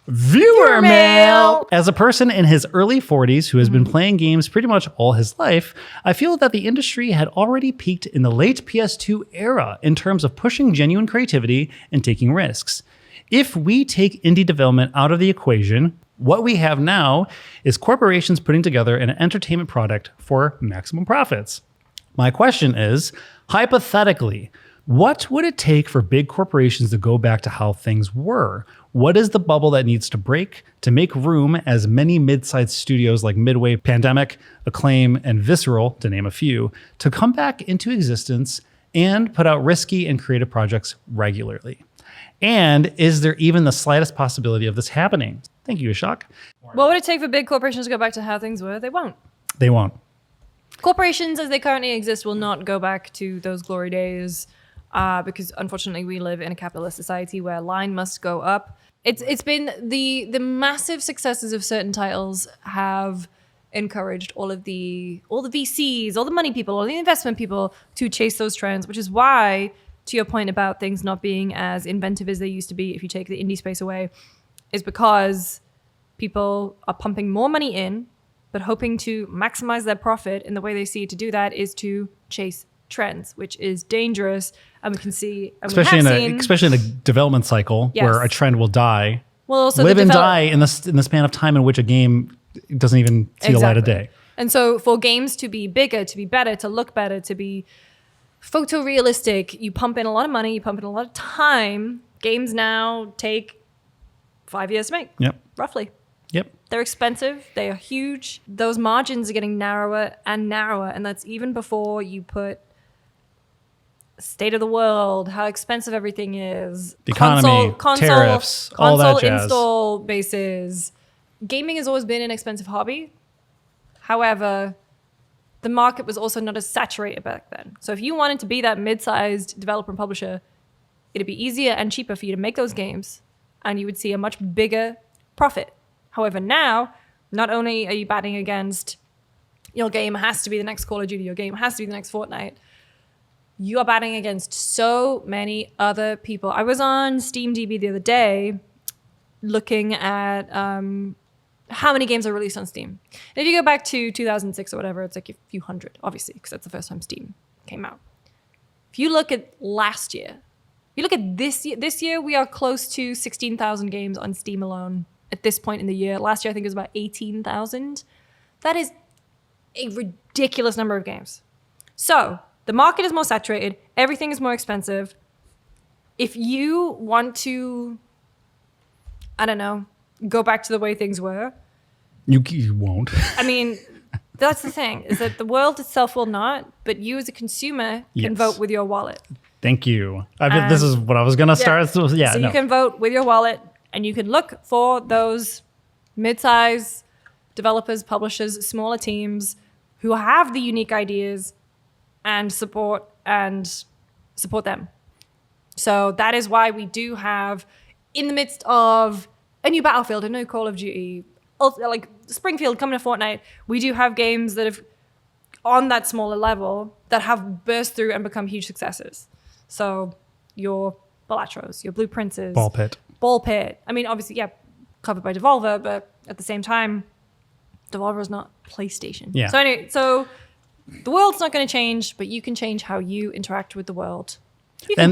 Viewer mail! As a person in his early 40s who has been playing games pretty much all his life, I feel that the industry had already peaked in the late PS2 era in terms of pushing genuine creativity and taking risks. If we take indie development out of the equation, what we have now is corporations putting together an entertainment product for maximum profits. My question is, hypothetically, what would it take for big corporations to go back to how things were? What is the bubble that needs to break to make room as many mid-sized studios like Midway, Pandemic, Acclaim, and Visceral, to name a few, to come back into existence and put out risky and creative projects regularly? And is there even the slightest possibility of this happening? Thank you, Ashok. What would it take for big corporations to go back to how things were? They won't. They won't. Corporations as they currently exist will not go back to those glory days because unfortunately we live in a capitalist society where line must go up. It's been the massive successes of certain titles have encouraged all the VCs, all the money people, all the investment people to chase those trends, which is why, to your point about things not being as inventive as they used to be if you take the indie space away, is because people are pumping more money in, but hoping to maximize their profit. And the way they see to do that is to chase trends, which is dangerous. And we can see, and especially in a development cycle where a trend will die, also live and die in the span of time in which a game doesn't even see the light of day. And so for games to be bigger, to be better, to look better, to be photorealistic, you pump in a lot of money, you pump in a lot of time. Games now take 5 years to make. Yep. Roughly. Yep. They're expensive. They are huge. Those margins are getting narrower and narrower. And that's even before you put state of the world, how expensive everything is. The economy, tariffs, all that jazz. Install bases. Gaming has always been an expensive hobby. However, the market was also not as saturated back then. So if you wanted to be that mid-sized developer and publisher, it'd be easier and cheaper for you to make those games, and you would see a much bigger profit. However, now, not only are you batting against your game has to be the next Call of Duty, your game has to be the next Fortnite, you are batting against so many other people. I was on SteamDB the other day looking at how many games are released on Steam. And if you go back to 2006 or whatever, it's like a few hundred, obviously, because that's the first time Steam came out. If you look at last year, if you look at this year, we are close to 16,000 games on Steam alone at this point in the year. Last year, I think it was about 18,000. That is a ridiculous number of games. So the market is more saturated. Everything is more expensive. If you want to, I don't know, go back to the way things were. You won't. I mean, that's the thing, is that the world itself will not, but you as a consumer can vote with your wallet. Thank you. This is what I was going to start. So you can vote with your wallet, and you can look for those mid-size developers, publishers, smaller teams who have the unique ideas and support them. So that is why we do have, in the midst of a new Battlefield, a new Call of Duty, like Springfield coming to Fortnite, we do have games that have, on that smaller level, that have burst through and become huge successes. So your Balatros, your Blue Princes. Ball Pit. I mean, obviously, covered by Devolver, but at the same time, Devolver is not PlayStation. Yeah. So anyway, the world's not going to change, but you can change how you interact with the world. You can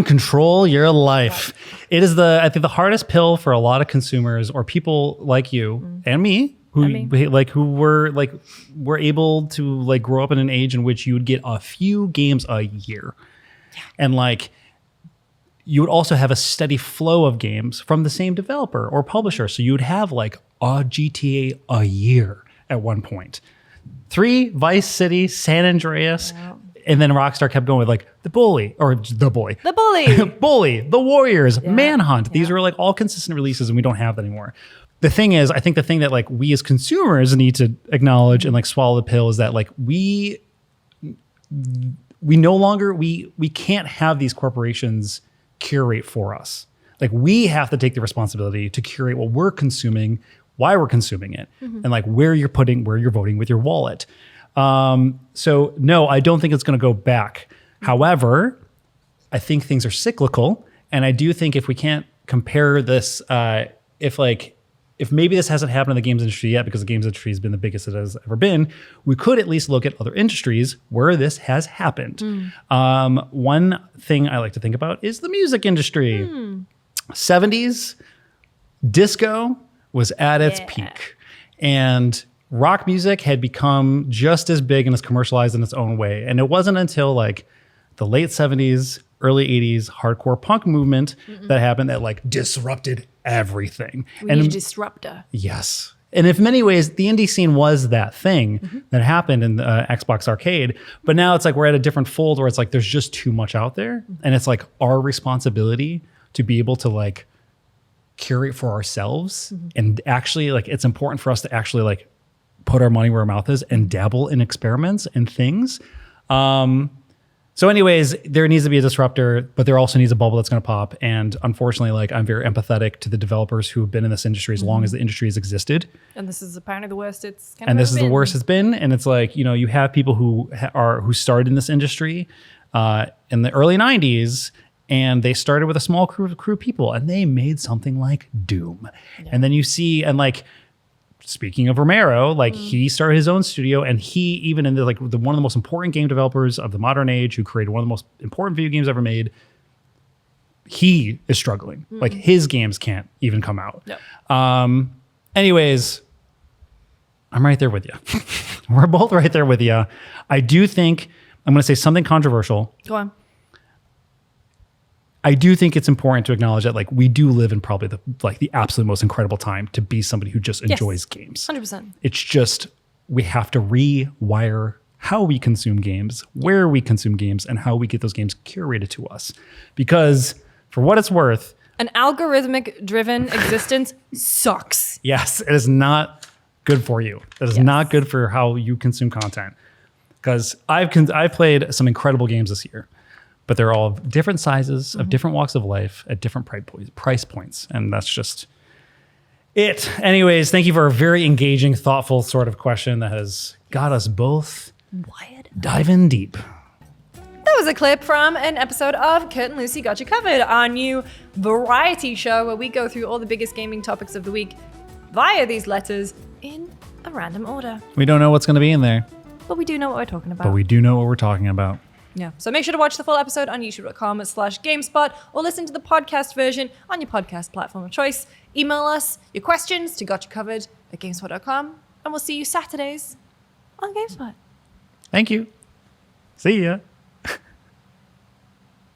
control your life. It is I think the hardest pill for a lot of consumers or people like you and me who were able to grow up in an age in which you would get a few games a year. Yeah. And you would also have a steady flow of games from the same developer or publisher. So you would have a GTA a year at one point. 3, Vice City, San Andreas. Wow. And then Rockstar kept going with The Bully, The Warriors, Manhunt. These are all consistent releases, and we don't have that anymore. The thing is, I think the thing that we as consumers need to acknowledge and swallow the pill is that we no longer we can't have these corporations curate for us. We have to take the responsibility to curate what we're consuming, why we're consuming it, and where you're voting with your wallet. So no, I don't think it's going to go back. However, I think things are cyclical. And I do think if we can't compare this, if maybe this hasn't happened in the games industry yet, because the games industry has been the biggest it has ever been, we could at least look at other industries where this has happened. One thing I like to think about is the music industry. 70s, disco was at its peak. And rock music had become just as big and as commercialized in its own way. And it wasn't until like the late 70s, early 80s hardcore punk movement that happened that like disrupted everything. We need a disruptor. Yes. And in many ways, the indie scene was that thing that happened in the Xbox Arcade. But now it's like we're at a different fold where it's like there's just too much out there. And it's like our responsibility to be able to like curate for ourselves. And actually like it's important for us to actually like put our money where our mouth is and dabble in experiments and things. So anyways, there needs to be a disruptor, but there also needs a bubble that's going to pop. And unfortunately, like I'm very empathetic to the developers who have been in this industry as long as the industry has existed. And this is apparently the worst it's kind And of this is the worst it's been. And it's like, you know, you have people who started in this industry in the early 90s, and they started with a small crew of people, and they made something like Doom. Yeah. And then you see, and like, speaking of Romero, like he started his own studio, and he even in the one of the most important game developers of the modern age, who created one of the most important video games ever made, he is struggling. Like his games can't even come out. No. Anyways, I'm right there with you. We're both right there with you. I do think I'm going to say something controversial. Go on. I do think it's important to acknowledge that like we do live in probably the absolute most incredible time to be somebody who just enjoys games. 100%. It's just we have to rewire how we consume games, where we consume games, and how we get those games curated to us. Because for what it's worth, an algorithmic driven existence sucks. Yes, it is not good for you. It is not good for how you consume content. Because I've played some incredible games this year, but they're all of different sizes, of different walks of life, at different price points. And that's just it. Anyways, thank you for a very engaging, thoughtful sort of question that has got us both diving deep. That was a clip from an episode of Kurt and Lucy Got You Covered, our new variety show where we go through all the biggest gaming topics of the week via these letters in a random order. We don't know what's going to be in there. But we do know what we're talking about. But we do know what we're talking about. Yeah. So make sure to watch the full episode on youtube.com/GameSpot or listen to the podcast version on your podcast platform of choice. Email us your questions to gotchacovered@gamespot.com, and we'll see you Saturdays on GameSpot. Thank you. See ya.